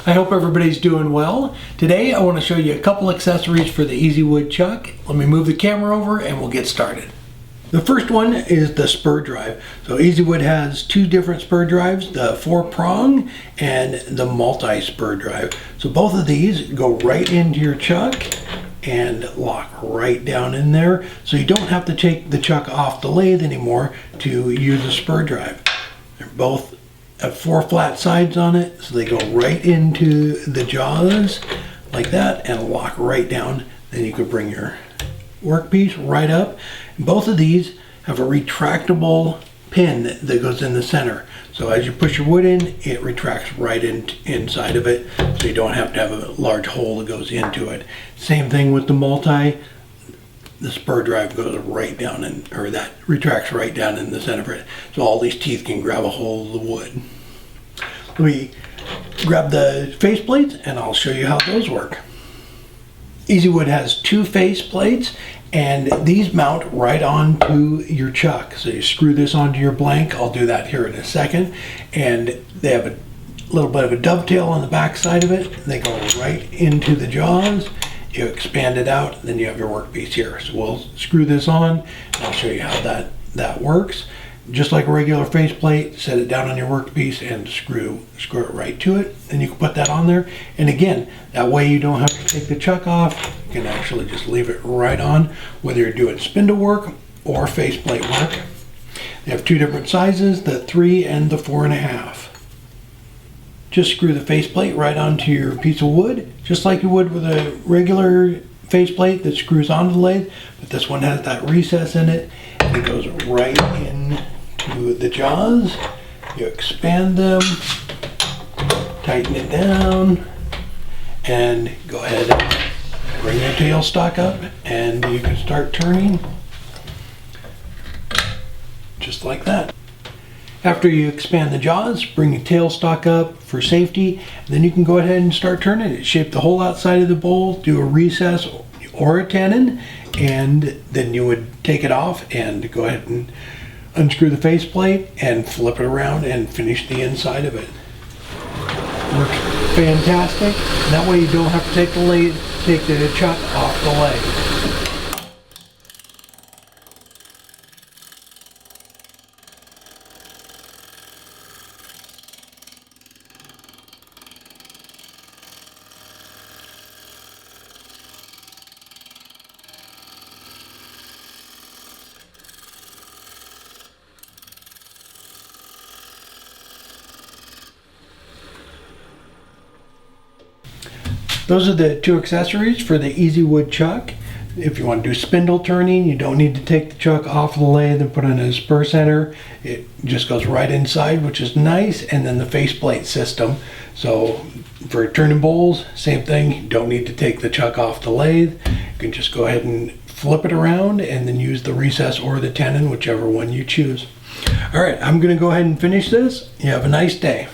I hope everybody's doing well. Today I want to show you a couple accessories for the Easy Wood chuck. Let me move the camera over and we'll get started. The first one is the Spur Drive. So Easy Wood has two different Spur Drives, the 4-prong and the multi-Spur Drive. So both of these go right into your chuck and lock right down in there. So you don't have to take the chuck off the lathe anymore to use a Spur Drive. They're both have 4 flat sides on it, so they go right into the jaws like that and lock right down. Then you could bring your workpiece right up. Both of these have a retractable pin that goes in the center. So as you push your wood in, it retracts right inside of it, so you don't have to have a large hole that goes into it. Same thing with the multi. The Spur Drive goes right down in, or that retracts right down in the center of it. So all these teeth can grab a hold of the wood. Let me grab the faceplates and I'll show you how those work. Easy Wood has 2 faceplates and these mount right onto your chuck. So you screw this onto your blank. I'll do that here in a second. And they have a little bit of a dovetail on the back side of it. They go right into the jaws. You expand it out, then you have your workpiece here. So we'll screw this on, and I'll show you how that works. Just like a regular faceplate, set it down on your workpiece and screw it right to it. And you can put that on there. And again, that way you don't have to take the chuck off. You can actually just leave it right on, whether you're doing spindle work or faceplate work. They have 2 different sizes, the 3 and the 4.5. Just screw the faceplate right onto your piece of wood, just like you would with a regular faceplate that screws onto the lathe, but this one has that recess in it, and it goes right into the jaws. You expand them, tighten it down, and go ahead and bring your tailstock up, and you can start turning, just like that. After you expand the jaws, bring your tailstock up for safety, and then you can go ahead and start turning it. Shape the whole outside of the bowl, do a recess or a tenon, and then you would take it off and go ahead and unscrew the faceplate and flip it around and finish the inside of it. Works fantastic. And that way you don't have to take the chuck off the lathe. Those are the 2 accessories for the Easy Wood chuck. If you want to do spindle turning, you don't need to take the chuck off the lathe and put it in a spur center. It just goes right inside, which is nice. And then the faceplate system. So for turning bowls, same thing. You don't need to take the chuck off the lathe. You can just go ahead and flip it around and then use the recess or the tenon, whichever one you choose. All right, I'm going to go ahead and finish this. You have a nice day.